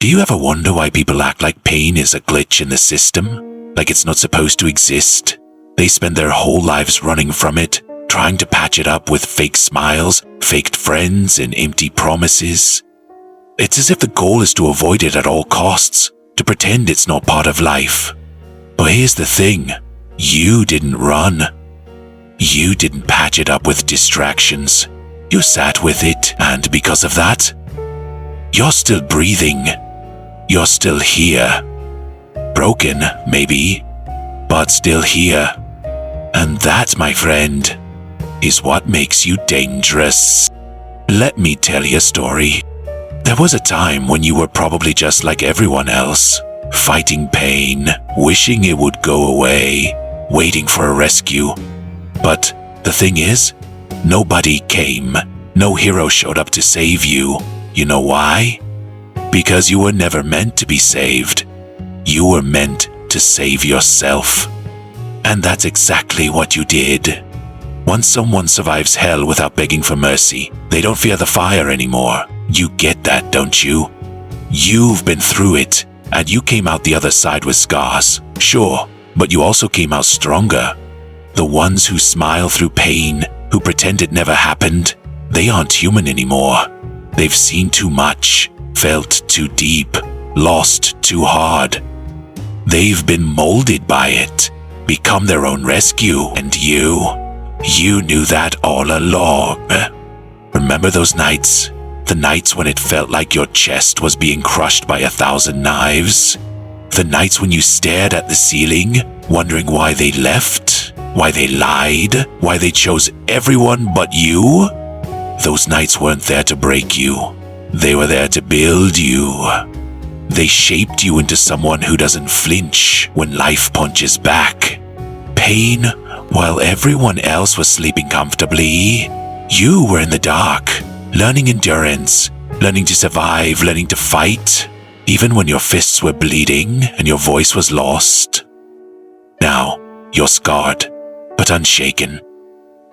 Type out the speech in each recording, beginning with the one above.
Do you ever wonder why people act like pain is a glitch in the system? Like it's not supposed to exist? They spend their whole lives running from it, trying to patch it up with fake smiles, faked friends, and empty promises. It's as if the goal is to avoid it at all costs, to pretend it's not part of life. But here's the thing, you didn't run. You didn't patch it up with distractions. You sat with it, and because of that, you're still breathing. You're still here. Broken, maybe, but still here. And that, my friend, is what makes you dangerous. Let me tell you a story. There was a time when you were probably just like everyone else, fighting pain, wishing it would go away, waiting for a rescue. But the thing is, nobody came. No hero showed up to save you. You know why? Because you were never meant to be saved. You were meant to save yourself. And that's exactly what you did. Once someone survives hell without begging for mercy, they don't fear the fire anymore. You get that, don't you? You've been through it, and you came out the other side with scars. Sure, but you also came out stronger. The ones who smile through pain, who pretend it never happened, they aren't human anymore. They've seen too much, felt too deep, lost too hard. They've been molded by it, become their own rescue, and you knew that all along. Remember those nights? The nights when it felt like your chest was being crushed by 1,000 knives? The nights when you stared at the ceiling, wondering why they left, why they lied, why they chose everyone but you? Those nights weren't there to break you. They were there to build you. They shaped you into someone who doesn't flinch when life punches back. Pain, while everyone else was sleeping comfortably, you were in the dark, learning endurance, learning to survive, learning to fight, even when your fists were bleeding and your voice was lost. Now, you're scarred, but unshaken.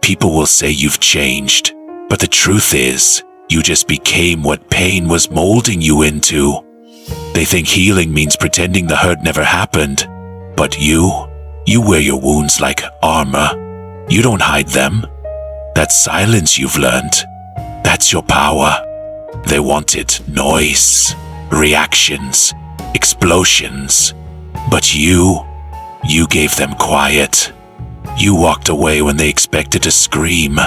People will say you've changed, but the truth is, you just became what pain was molding you into. They think healing means pretending the hurt never happened, but you wear your wounds like armor. You don't hide them. That silence you've learned, that's your power. They wanted noise, reactions, explosions, but you gave them quiet. You walked away when they expected to scream.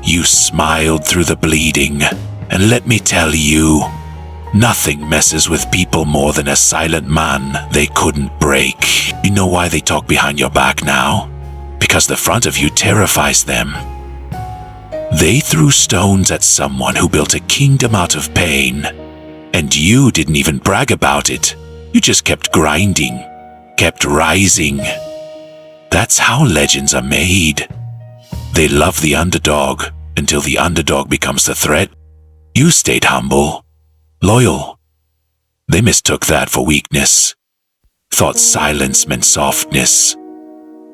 You smiled through the bleeding, and let me tell you, nothing messes with people more than a silent man they couldn't break. You know why they talk behind your back now? Because the front of you terrifies them. They threw stones at someone who built a kingdom out of pain, and you didn't even brag about it. You just kept grinding, kept rising. That's how legends are made. They love the underdog until the underdog becomes the threat. You stayed humble, loyal. They mistook that for weakness. Thought silence meant softness.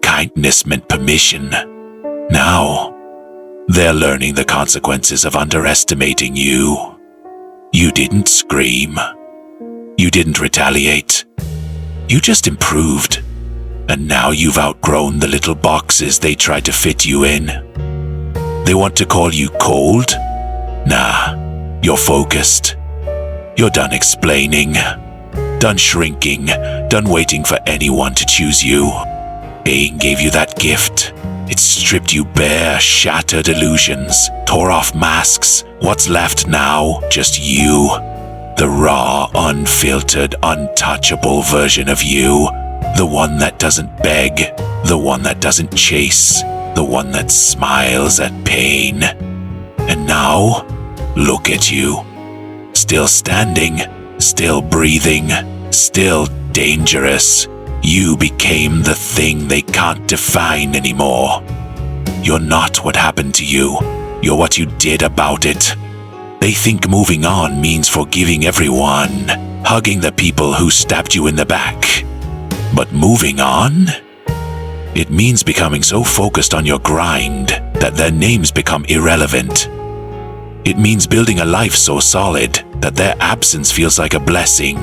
Kindness meant permission. Now, they're learning the consequences of underestimating you. You didn't scream. You didn't retaliate. You just improved. And now you've outgrown the little boxes they tried to fit you in. They want to call you cold? Nah, you're focused. You're done explaining, done shrinking, done waiting for anyone to choose you. Pain gave you that gift. It stripped you bare, shattered illusions, tore off masks. What's left now? Just you. The raw, unfiltered, untouchable version of you. The one that doesn't beg, the one that doesn't chase, the one that smiles at pain. And now, look at you. Still standing, still breathing, still dangerous. You became the thing they can't define anymore. You're not what happened to you. You're what you did about it. They think moving on means forgiving everyone, hugging the people who stabbed you in the back. But moving on? It means becoming so focused on your grind that their names become irrelevant. It means building a life so solid that their absence feels like a blessing.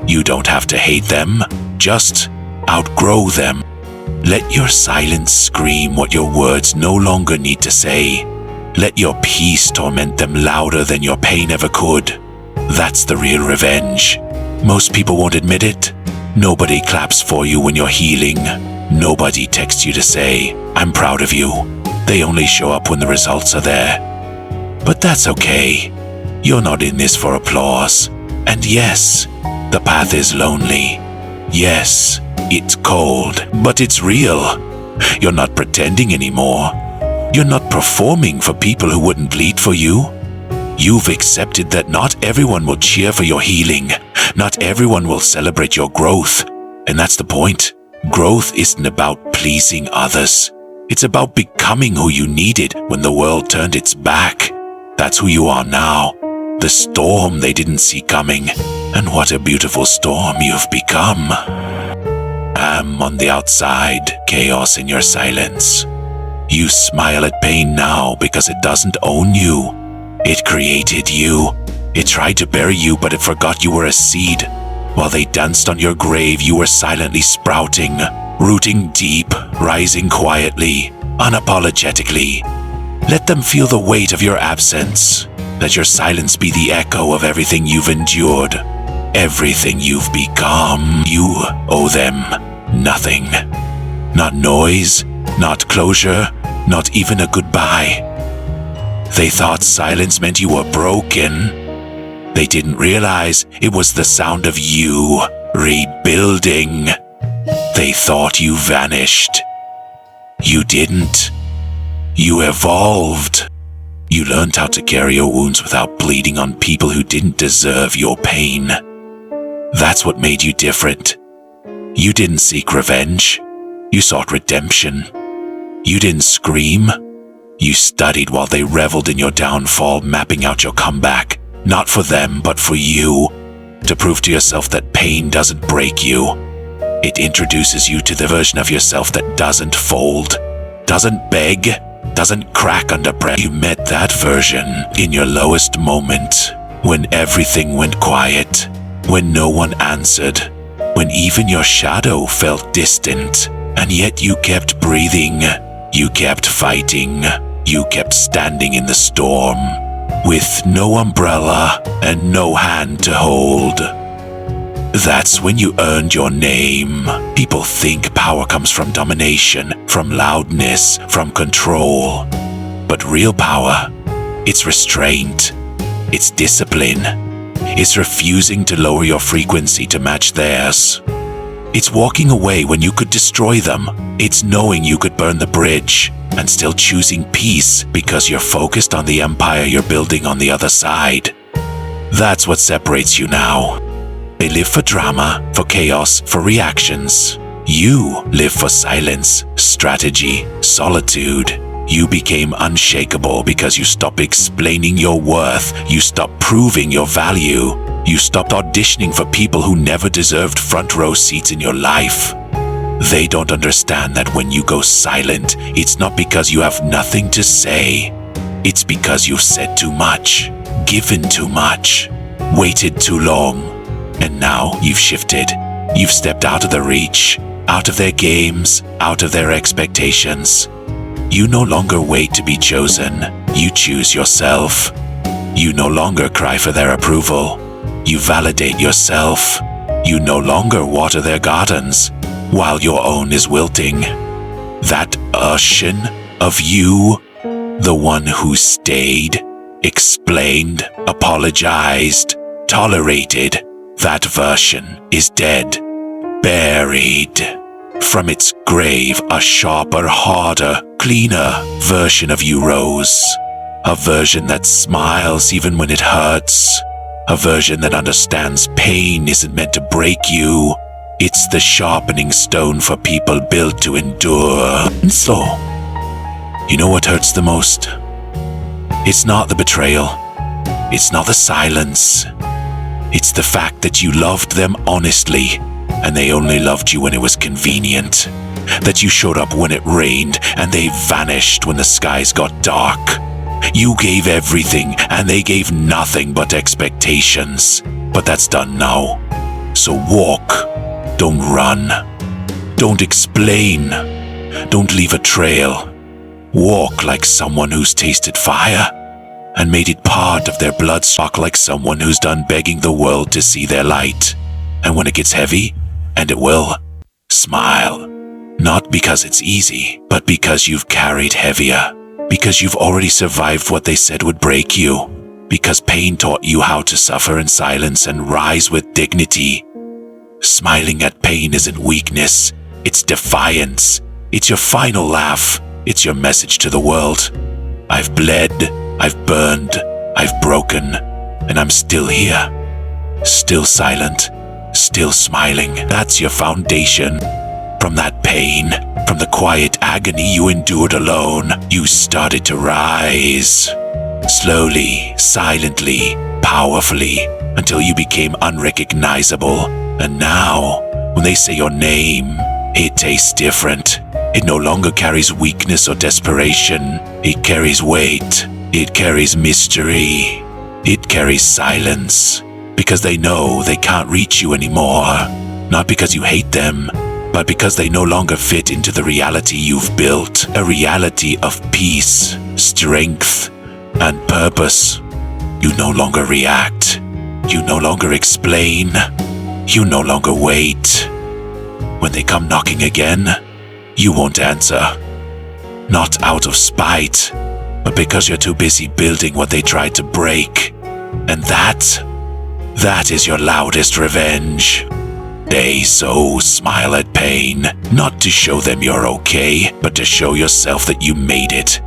You don't have to hate them, just outgrow them. Let your silence scream what your words no longer need to say. Let your peace torment them louder than your pain ever could. That's the real revenge. Most people won't admit it. Nobody claps for you when you're healing. Nobody texts you to say, "I'm proud of you." They only show up when the results are there. But that's okay. You're not in this for applause. And yes, the path is lonely. Yes, it's cold, but it's real. You're not pretending anymore. You're not performing for people who wouldn't bleed for you. You've accepted that not everyone will cheer for your healing. Not everyone will celebrate your growth. And that's the point. Growth isn't about pleasing others. It's about becoming who you needed when the world turned its back. That's who you are now. The storm they didn't see coming. And what a beautiful storm you've become. On the outside, chaos in your silence. You smile at pain now because it doesn't own you. It created you. It tried to bury you, but it forgot you were a seed. While they danced on your grave, you were silently sprouting, rooting deep, rising quietly, unapologetically. Let them feel the weight of your absence. Let your silence be the echo of everything you've endured, everything you've become. You owe them nothing. Not noise, not closure, not even a goodbye. They thought silence meant you were broken. They didn't realize it was the sound of you rebuilding. They thought you vanished. You didn't. You evolved. You learned how to carry your wounds without bleeding on people who didn't deserve your pain. That's what made you different. You didn't seek revenge. You sought redemption. You didn't scream. You studied while they reveled in your downfall, mapping out your comeback. Not for them, but for you. To prove to yourself that pain doesn't break you. It introduces you to the version of yourself that doesn't fold, doesn't beg, doesn't crack under pressure. You met that version in your lowest moment, when everything went quiet, when no one answered, when even your shadow felt distant, and yet you kept breathing, you kept fighting, you kept standing in the storm, with no umbrella and no hand to hold. That's when you earned your name. People think power comes from domination, from loudness, from control. But real power, it's restraint, it's discipline, it's refusing to lower your frequency to match theirs. It's walking away when you could destroy them. It's knowing you could burn the bridge and still choosing peace because you're focused on the empire you're building on the other side. That's what separates you now. They live for drama, for chaos, for reactions. You live for silence, strategy, solitude. You became unshakable because you stopped explaining your worth. You stopped proving your value. You stopped auditioning for people who never deserved front row seats in your life. They don't understand that when you go silent, it's not because you have nothing to say. It's because you've said too much, given too much, waited too long. And now you've shifted. You've stepped out of their reach, out of their games, out of their expectations. You no longer wait to be chosen. You choose yourself. You no longer cry for their approval. You validate yourself. You no longer water their gardens while your own is wilting. That version of you, the one who stayed, explained, apologized, tolerated, that version is dead, buried. From its grave, a sharper, harder, cleaner version of you rose. A version that smiles even when it hurts. A version that understands pain isn't meant to break you. It's the sharpening stone for people built to endure. And so, you know what hurts the most? It's not the betrayal. It's not the silence. It's the fact that you loved them honestly, and they only loved you when it was convenient. That you showed up when it rained, and they vanished when the skies got dark. You gave everything, and they gave nothing but expectations. But that's done now. So walk. Don't run. Don't explain. Don't leave a trail. Walk like someone who's tasted fire and made it part of their blood. Walk like someone who's done begging the world to see their light. And when it gets heavy, and it will, smile. Not because it's easy, but because you've carried heavier. Because you've already survived what they said would break you. Because pain taught you how to suffer in silence and rise with dignity. Smiling at pain isn't weakness, it's defiance. It's your final laugh. It's your message to the world. I've bled, I've burned, I've broken, and I'm still here. Still silent, still smiling. That's your foundation. From that pain, from the quiet agony you endured alone, you started to rise. Slowly, silently, powerfully, until you became unrecognizable. And now, when they say your name, it tastes different. It no longer carries weakness or desperation. It carries weight. It carries mystery. It carries silence. Because they know they can't reach you anymore. Not because you hate them, but because they no longer fit into the reality you've built. A reality of peace, strength, and purpose. You no longer react. You no longer explain. You no longer wait. When they come knocking again, you won't answer. Not out of spite, but because you're too busy building what they tried to break. And that is your loudest revenge. They so smile at pain, not to show them you're okay, but to show yourself that you made it.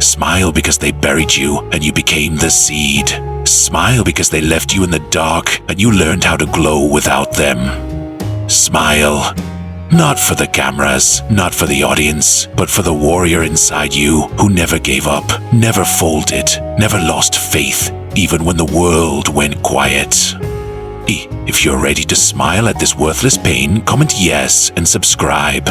Smile because they buried you and you became the seed. Smile because they left you in the dark and you learned how to glow without them. Smile. Not for the cameras, not for the audience, but for the warrior inside you who never gave up, never folded, never lost faith, even when the world went quiet. If you're ready to smile at this worthless pain, comment yes and subscribe.